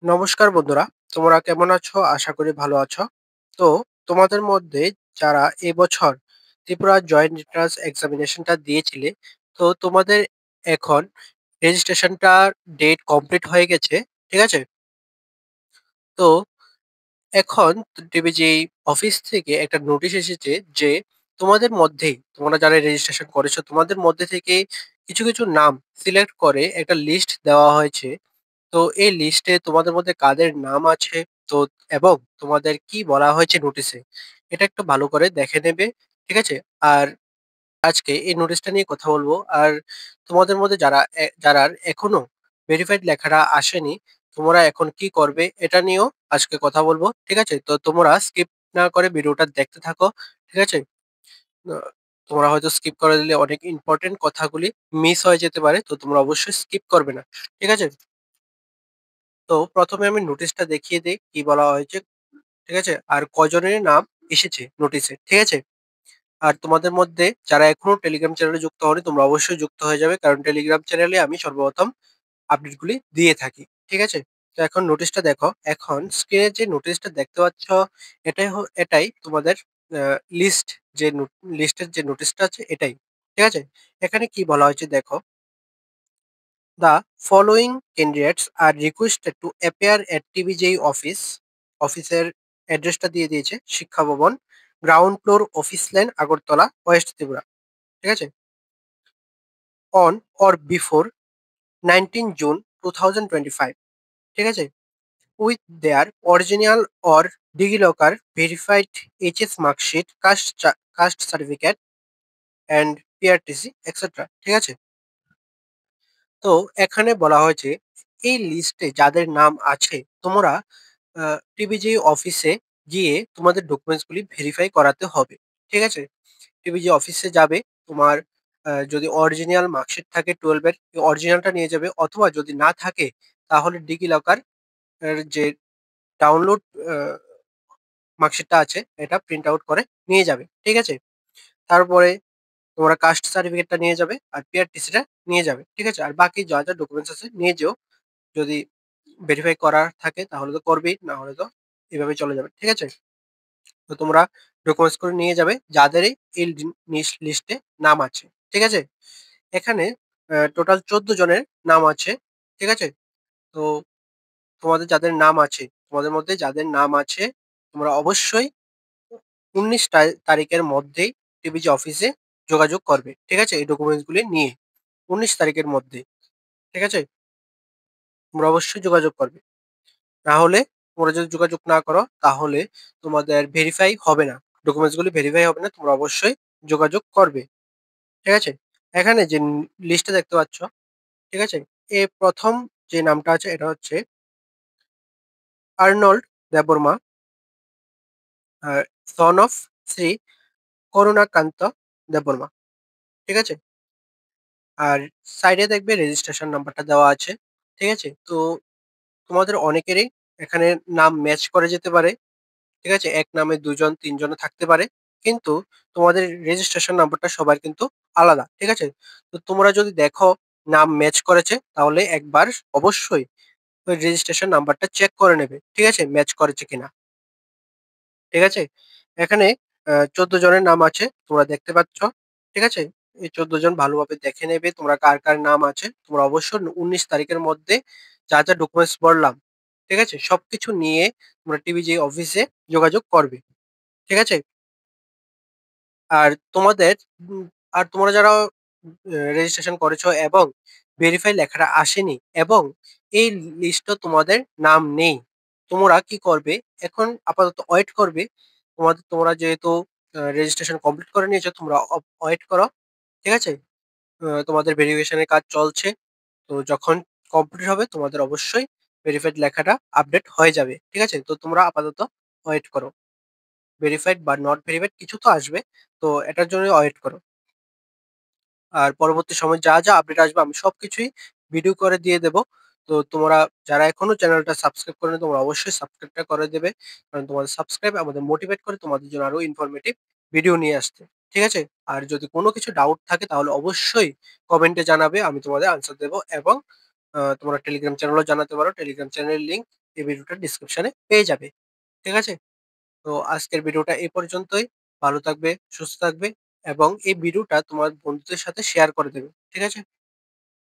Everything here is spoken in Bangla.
নমস্কার বন্ধুরা, তোমরা কেমন আছো? আশা করি ভালো আছো। তো তোমাদের মধ্যে যারা এবছর ত্রিপুরা জয়েন্ট এন্ট্রান্স এক্সামিনেশনটা দিয়েছিলে, তো তোমাদের এখন রেজিস্ট্রেশনটার ডেট কমপ্লিট হয়ে গেছে। ঠিক আছে? তো এখন টিবিজি অফিস থেকে একটা নোটিশ এসেছে যে তোমাদের মধ্যেই তোমরা যারা রেজিস্ট্রেশন করেছো তোমাদের মধ্যে থেকে কিছু নাম সিলেক্ট করে একটা লিস্ট দেওয়া হয়েছে। তো এই লিস্টে তোমাদের মধ্যে কাদের নাম আছে, তো এবং তোমাদের কি বলা হয়েছে নোটিশে, এটা একটু ভালো করে দেখে নেবে। ঠিক আছে? আর আজকে এই নোটিশটা নিয়ে কথা বলবো। আর তোমাদের মধ্যে যারা এখনো ভেরিফাইড লেখাটা আসেনি, তোমরা এখন কি করবে এটা নিয়েও আজকে কথা বলবো। ঠিক আছে? তো তোমরা স্কিপ না করে ভিডিওটা দেখতে থাকো। ঠিক আছে? আহ, তোমরা হয়তো স্কিপ করে দিলে অনেক ইম্পর্টেন্ট কথাগুলি মিস হয়ে যেতে পারে, তো তোমরা অবশ্যই স্কিপ করবে না। ঠিক আছে? তো প্রথমে আমি নোটিশটা দেখিয়ে দিই কি বলা হয়েছে। ঠিক আছে? আর কজনের নাম এসেছে নোটিশে। ঠিক আছে? আর তোমাদের মধ্যে যারা এখনো টেলিগ্রাম চ্যানেলে যুক্ত হয়নি তোমরা অবশ্যই যুক্ত হয়ে যাবে, কারণ টেলিগ্রাম চ্যানেলে আমি সর্বপ্রথম আপডেটগুলি দিয়ে থাকি। ঠিক আছে? তো এখন নোটিশটা দেখো। এখন স্ক্রিনে যে নোটিশটা দেখতে পাচ্ছ, এটাই তোমাদের লিস্ট, যে লিস্টের যে নোটিশটা আছে এটাই। ঠিক আছে? এখানে কি বলা হয়েছে দেখো। The following candidates are requested to appear at TBJ office. অফিসের অ্যাড্রেসটা দিয়ে দিয়েছে Shiksha Bhavan, ground floor, office line, Agartala, west Tripura. ঠিক আছে? On or before 19 June 2025। ঠিক আছে? With their original or DigiLocker verified HS marksheet, caste certificate and PRTC etcetera. ঠিক আছে? তো এখানে বলা হয়েছে এই লিস্টে যাদের নাম আছে তোমরা টিবিজি অফিসে গিয়ে তোমাদের ডকুমেন্টস গুলি ভেরিফাই করাতে হবে। ঠিক আছে? টিবিজি অফিসে যাবে। তোমার যদি অরিজিনাল মার্কশিট থাকে 12 এর অরিজিনালটা নিয়ে যাবে, অথবা যদি না থাকে তাহলে ডিজি লকার যে ডাউনলোড মার্কশিটটা আছে এটা প্রিন্ট আউট করে নিয়ে যাবে। ঠিক আছে? তারপরে তোমরা কাস্ট সার্টিফিকেটটা নিয়ে যাবে আর পিআরটিসিটা নিয়ে যাবে। ঠিক আছে? আর বাকি যা যা ডকুমেন্টস আছে নিয়ে যেও। যদি ভেরিফাই করার থাকে তাহলে তো করবেই, না হলে তো এভাবে চলে যাবে। ঠিক আছে? তো তোমরা ডকুমেন্টস করে নিয়ে যাবে যাদেরই এই লিস্টে নাম আছে। ঠিক আছে? এখানে টোটাল 14 জনের নাম আছে। ঠিক আছে? তো তোমাদের যাদের নাম আছে, তোমাদের মধ্যে যাদের নাম আছে, তোমরা অবশ্যই 19 তারিখের মধ্যেই টিবিজি অফিসে যোগাযোগ করবে। ঠিক আছে? এই ডকুমেন্টস গুলি নিয়ে 19 তারিখের মধ্যে। ঠিক আছে? তোমরা অবশ্যই যোগাযোগ করবে। না হলে তোমরা যদি যোগাযোগ না করো তাহলে তোমাদের ভেরিফাই হবে না, ডকুমেন্টস গুলি ভেরিফাই হবে না। তোমরা অবশ্যই যোগাযোগ করবে। ঠিক আছে? এখানে যে লিস্টটা দেখতে পাচ্ছ, ঠিক আছে, এ প্রথম যে নামটা আছে এটা হচ্ছে Arnold Debbarma, son of Shri Karunakanta Debbarma. ঠিক আছে? আর সাইডে দেখবে রেজিস্ট্রেশন নাম্বারটা দেওয়া আছে। ঠিক আছে? তো তোমাদের অনেকেরই এখানে নাম ম্যাচ করে যেতে পারে। ঠিক আছে? এক নামে ২ জন ৩ জনও থাকতে পারে। কিন্তু তোমাদের রেজিস্ট্রেশন নাম্বারটা সবার কিন্তু আলাদা। ঠিক আছে? তো তোমরা যদি দেখো নাম ম্যাচ করেছে তাহলে একবার অবশ্যই ওই রেজিস্ট্রেশন নাম্বারটা চেক করে নেবে। ঠিক আছে? ম্যাচ করেছে কিনা। ঠিক আছে? এখানে ১৪ জনের নাম আছে তোমরা দেখতে পাচ্ছ। ঠিক আছে? এই ১৪ জন ভালোভাবে দেখে নেবে তোমরা কার নাম আছে। তোমরা অবশ্যই ১৯ তারিখের মধ্যে যা ডকুমেন্টস বললাম, ঠিক আছে? সবকিছু নিয়ে তোমরা টিবিজি অফিসে যোগাযোগ করবে। ঠিক আছে? আর তোমাদের উম আর তোমরা যারা রেজিস্ট্রেশন করেছো এবং ভেরিফাই লেখাটা আসেনি এবং এই লিস্টে তোমাদের নাম নেই, তোমরা কি করবে? এখন আপাতত ওয়েট করবে। তোমরা যেহেতু রেজিস্ট্রেশন কমপ্লিট করে নিয়েছো, তোমরা ওয়েট করো। ঠিক আছে? তোমাদের ভেরিফিকেশনের কাজ চলছে। তো যখন কমপ্লিট হবে তোমাদের অবশ্যই ভেরিফাইড লেখাটা আপডেট হয়ে যাবে। ঠিক আছে? তো তোমরা আপাতত ওয়েট করো। ভেরিফাইড বা নট ভেরিফাইড কিছু তো আসবে। তো এটার জন্য ওয়েট করো। আর পরবর্তী সময়ে যা আপডেট আসবে আমি সবকিছুই ভিডিও করে দিয়ে দেব। তো তোমরা যারা এখনো চ্যানেলটা সাবস্ক্রাইব করেনি তোমরা অবশ্যই সাবস্ক্রাইবটা করে দেবে। কারণ তোমাদের সাবস্ক্রাইব আমাদের মোটিভেট করে তোমাদের জন্য আরো ইনফরমেটিভ ভিডিও নিয়ে আসতে। ঠিক আছে? আর যদি কোনো কিছু ডাউট থাকে তাহলে অবশ্যই কমেন্টে জানাবে। আমি তোমাদের আনসার দেব এবং তোমরা টেলিগ্রাম চ্যানেলেও জানাতে পারো। টেলিগ্রাম চ্যানেলের লিংক এই ভিডিওটার ডেসক্রিপশনে পেয়ে যাবে। ঠিক আছে? তো আজকের ভিডিওটা এই পর্যন্তই। ভালো থাকবে, সুস্থ থাকবে এবং এই ভিডিওটা তোমার বন্ধুদের সাথে শেয়ার করে দেবে। ঠিক আছে?